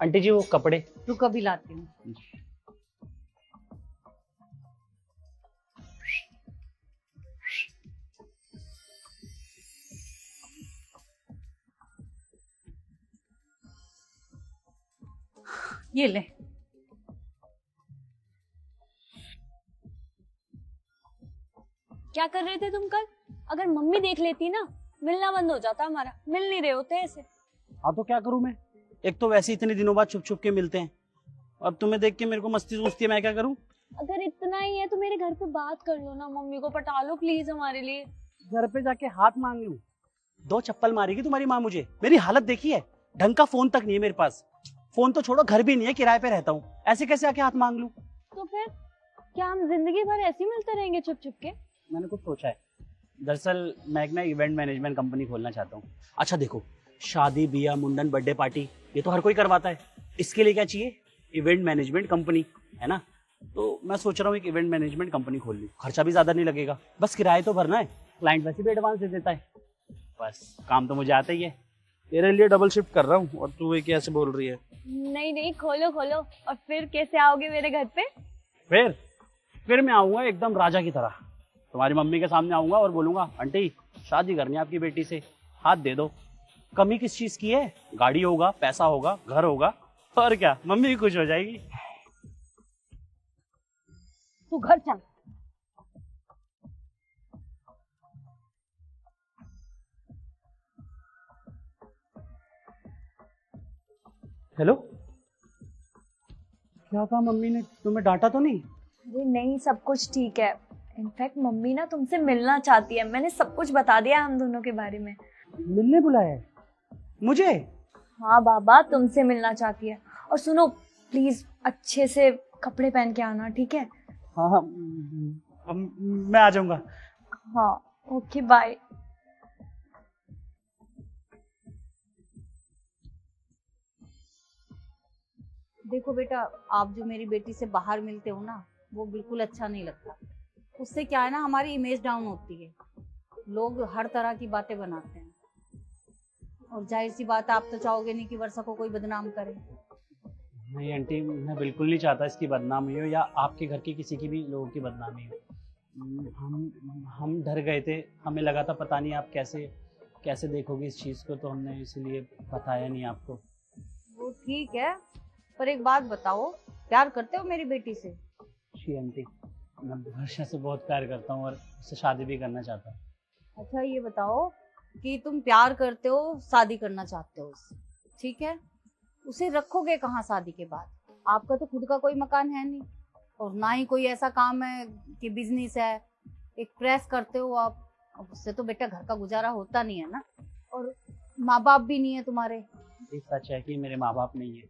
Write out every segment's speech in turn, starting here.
Aunty जी वो कपड़े। रुको अभी लाती हूँ। ये ले। क्या कर रहे थे तुम कल? अगर मम्मी देख लेती ना, मिलना बंद हो जाता हमारा। मिल नहीं रहे होते ऐसे। हाँ तो क्या करूं मैं, एक तो वैसे इतने दिनों बाद छुप छुप के मिलते हैं, अब तुम्हें देख के मेरे को मस्ती सूझती है, मैं क्या करूं। अगर इतना ही है तो मेरे घर पे बात कर लो ना, मम्मी को पटा लो प्लीज हमारे लिए। घर पे जाके हाथ मांग लूं? 2 चप्पल मारेगी तुम्हारी माँ मुझे। मेरी हालत देखी है, ढंग का फोन तक नहीं है मेरे पास। फोन तो छोड़ो, घर भी नहीं है, किराए पे रहता हूँ, ऐसे कैसे आके हाथ मांग लूं। तो फिर क्या हम जिंदगी भर ऐसे ही मिलते रहेंगे छुप छुप के? मैंने कुछ सोचा है, दरअसल मैं एक ना इवेंट मैनेजमेंट कंपनी खोलना चाहता हूँ। अच्छा देखो, शादी ब्याह मुंडन बर्थडे पार्टी ये तो हर कोई करवाता है, इसके लिए क्या चाहिए, इवेंट मैनेजमेंट कंपनी, है ना। तो मैं सोच रहा हूँ एक इवेंट मैनेजमेंट कंपनी खोल लूँ, खर्चा भी ज्यादा नहीं लगेगा, बस किराए तो भरना है, क्लाइंट वैसे भी एडवांस दे देता है, बस काम तो मुझे आता ही है। तेरे लिए डबल शिफ्ट कर रहा हूँ और तू ये कैसे बोल रही है। नहीं नहीं, खोलो खोलो। और फिर कैसे आओगे मेरे घर पे? फिर मैं आऊंगा एकदम राजा की तरह, तुम्हारी मम्मी के सामने आऊंगा और बोलूंगा आंटी शादी करनी है आपकी बेटी से, हाथ दे दो। कमी किस चीज की है, गाड़ी होगा, पैसा होगा, घर होगा, और क्या, मम्मी भी खुश हो जाएगी। तू घर चल। हेलो, क्या कहा मम्मी ने, तुम्हें डांटा तो नहीं? अरे नहीं, सब कुछ ठीक है। इनफैक्ट मम्मी ना तुमसे मिलना चाहती है, मैंने सब कुछ बता दिया हम दोनों के बारे में। मिलने बुलाया है मुझे? हाँ बाबा, तुमसे मिलना चाहती है। और सुनो, प्लीज अच्छे से कपड़े पहन के आना, ठीक है? हाँ हाँ, मैं आ जाऊंगा। हाँ ओके बाय। देखो बेटा, आप जो मेरी बेटी से बाहर मिलते हो ना, वो बिल्कुल अच्छा नहीं लगता। उससे क्या है ना, हमारी इमेज डाउन होती है, लोग हर तरह की बातें बनाते हैं। और जाहिर सी बात है, आप तो चाहोगे नहीं कि वर्षा को कोई बदनाम करे। नहीं आंटी, मैं बिल्कुल नहीं चाहता इसकी बदनामी हो या आपके घर की किसी की भी लोगों की बदनामी हो। हम डर गए थे, हमें लगा था पता नहीं आप कैसे कैसे देखोगे इस चीज़ को, तो हमने इसीलिए बताया नहीं आपको। वो ठीक है, पर एक बात बताओ, प्यार करते हो मेरी बेटी से? जी आंटी, मैं वर्षा से बहुत प्यार करता हूँ और उससे शादी भी करना चाहता हूँ। अच्छा ये बताओ कि तुम प्यार करते हो, शादी करना चाहते हो उससे, ठीक है, उसे रखोगे कहाँ शादी के बाद? आपका तो खुद का कोई मकान है नहीं, और ना ही कोई ऐसा काम है कि बिजनेस है, एक प्रेस करते हो आप। अब उससे तो बेटा घर का गुजारा होता नहीं है ना, और माँ बाप भी नहीं है तुम्हारे। ये सच है कि मेरे माँ बाप नहीं है,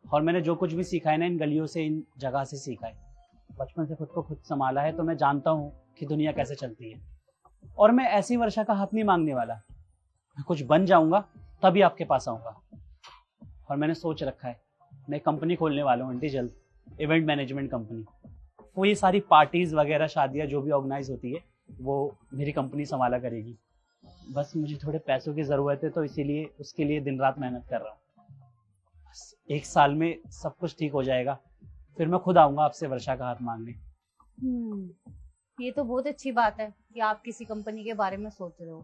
और मैंने जो कुछ भी सीखा है ना इन गलियों से, इन जगह से सीखा है, बचपन से खुद को खुद संभाला है, तो मैं जानता हूँ कि दुनिया कैसे चलती है। और मैं ऐसी वर्षा का हाथ नहीं मांगने वाला, मैं कुछ बन जाऊंगा तभी आपके पास आऊंगा। और मैंने सोच रखा है, मैं कंपनी खोलने वाला हूँ आंटी जल्द, इवेंट मैनेजमेंट कंपनी। वो ये सारी पार्टीज वगैरह शादियाँ जो भी ऑर्गेनाइज होती है वो मेरी कंपनी संभाला करेगी। बस मुझे थोड़े पैसों की ज़रूरत है, तो इसीलिए उसके लिए दिन रात मेहनत कर रहा हूँ। बस 1 साल में सब कुछ ठीक हो जाएगा, फिर मैं खुद आऊंगा आपसे वर्षा का हाथ मांगने। ये तो बहुत अच्छी बात है कि आप किसी कंपनी के बारे में सोच रहे हो।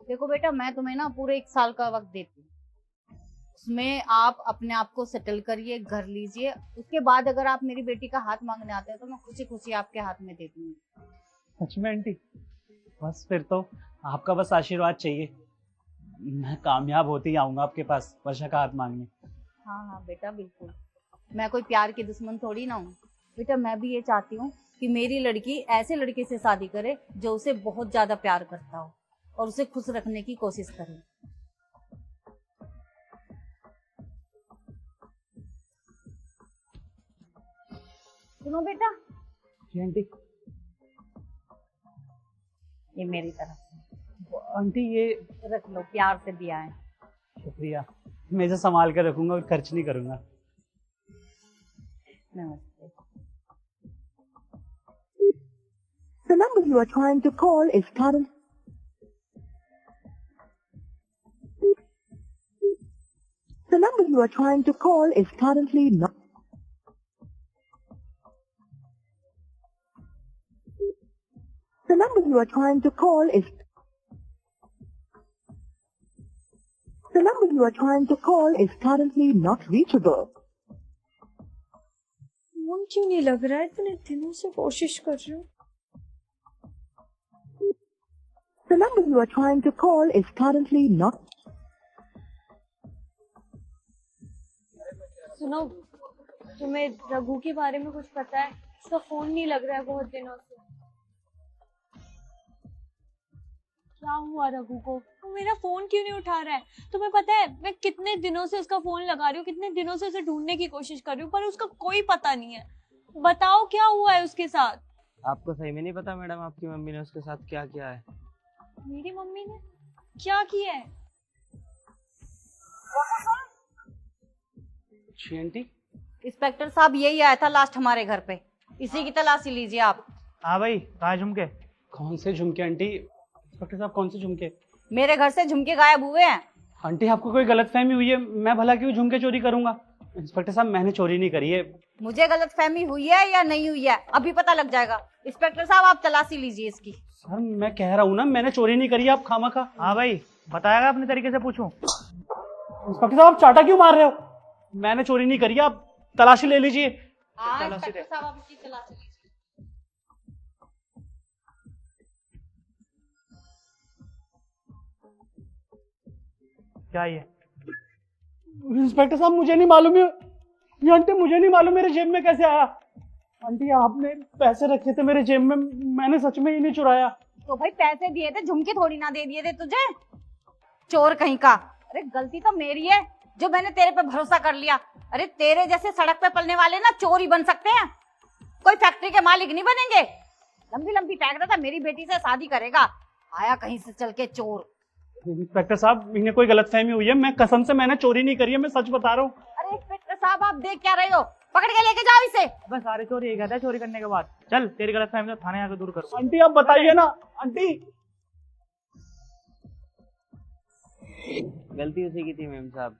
देखो बेटा, मैं तुम्हें ना पूरे 1 साल का वक्त देती हूँ, उसमें आप अपने आप को सेटल करिए, घर लीजिए, उसके बाद अगर आप मेरी बेटी का हाथ मांगने आते हैं तो मैं खुशी खुशी आपके हाथ में दे दूंगी। सच में आंटी? बस फिर तो आपका बस आशीर्वाद चाहिए, मैं कामयाब होते ही आऊंगा आपके पास वर्षा का हाथ मांगने। हाँ हाँ बेटा बिल्कुल, मैं कोई प्यार की दुश्मन थोड़ी ना हूँ। बेटा मैं भी ये चाहती हूँ कि मेरी लड़की ऐसे लड़के से शादी करे जो उसे बहुत ज्यादा प्यार करता हो और उसे खुश रखने की कोशिश करे। सुनो बेटा, जी आंटी। ये मेरी तरफ से आंटी ये रख लो, प्यार से दिया है। शुक्रिया, मैं इसे संभाल कर रखूंगा और खर्च नहीं करूंगा। नमस्ते। The number you are trying to call is current. The number you are trying to call is currently not. The number you are trying to call is. The number you are trying to call is currently not reachable. Phone क्यों नहीं लग रहा है? इतने दिनों से कोशिश कर रही हूँ। The number you are trying to call is currently not. सुनो, तुम्हें रघु के बारे में कुछ पता है? उसका फोन नहीं लग रहा है बहुत दिनों से। क्या हुआ रघु को? वो मेरा फोन क्यों नहीं उठा रहा है? तुम्हें पता है मैं कितने दिनों से उसका फोन लगा रही हूँ, कितने दिनों से उसे ढूंढने की कोशिश कर रही हूँ, पर उसका कोई पता नहीं है। बताओ क्या हुआ है उसके साथ? आपको सही में नहीं पता मैडम आपकी मम्मी ने उसके साथ क्या किया है? मेरी मम्मी ने क्या किया है? जी आंटी। इंस्पेक्टर साहब यही आया था लास्ट हमारे घर पे, इसी की तलाशी लीजिए आप। हाँ भाई, कहाँ झुमके? कौन से झुमके आंटी? इंस्पेक्टर साहब कौन से झुमके? मेरे घर से झुमके गायब हुए हैं। आंटी आपको कोई गलतफहमी हुई है, मैं भला क्यों झुमके चोरी करूंगा? इंस्पेक्टर साहब मैंने चोरी नहीं करी है। मुझे गलतफहमी हुई है या नहीं हुई है अभी पता लग जाएगा। इंस्पेक्टर साहब आप तलाशी लीजिए इसकी। सर मैं कह रहा हूँ ना मैंने चोरी नहीं करी है, आप खामखा। हाँ भाई, बताएगा अपने तरीके से पूछूं? इंस्पेक्टर साहब आप चाटा क्यों मार रहे हो? मैंने चोरी नहीं करी है, आप तलाशी ले लीजिए। इंस्पेक्टर साहब आप इसकी तलाशी लीजिए। क्या ये? इंस्पेक्टर साहब मुझे नहीं मालूम ये आंटी मुझे नहीं मालूम मेरे जेब में कैसे आया। आंटी आपने पैसे रखे थे मेरे जेब में, मैंने सच में ही नहीं चुराया। तो भाई पैसे दिए थे, झुमके थोड़ी ना दे दिए थे तुझे, चोर कहीं का। अरे गलती तो मेरी है जो मैंने तेरे पे भरोसा कर लिया। अरे तेरे जैसे सड़क पे पलने वाले ना चोर ही बन सकते हैं, कोई फैक्ट्री के मालिक नहीं बनेंगे। लंबी लंबी फेंक रहा था मेरी बेटी से शादी करेगा, आया कहीं से चल के चोर। इंस्पेक्टर साहब इन्हें कोई गलतफहमी हुई है, मैं कसम से मैंने चोरी नहीं करी है, मैं सच बता रहा हूँ। अरे इंस्पेक्टर साहब आप देख क्या रहे हो, पकड़ के लेके जाओ इसे। बस सारे चोर यही कहता है चोरी करने के बाद। चल तेरी गलतफहमी तो थाने आके दूर करो। आंटी आप बताइए ना। आंटी गलती उसी की थी मेम साहब,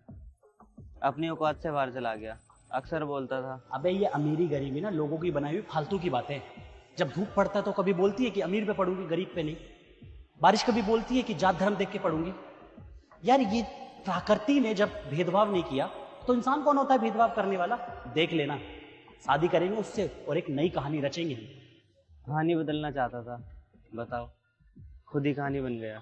अपनी औकात से बाहर चला गया। अक्सर बोलता था। अबे ये अमीरी गरीबी ना लोगों की बनाई हुई फालतू की बातें। जब धूप पड़ता है तो कभी बोलती है कि अमीर पे पढ़ूंगी गरीब पे नहीं, बारिश कभी बोलती है कि जात धर्म देख के पढ़ूंगी। यार ये प्रकृति ने जब भेदभाव नहीं किया तो इंसान कौन होता है भेदभाव करने वाला? देख लेना, शादी करेंगे उससे और एक नई कहानी रचेंगे। कहानी बदलना चाहता था, बताओ खुद ही कहानी बन गया।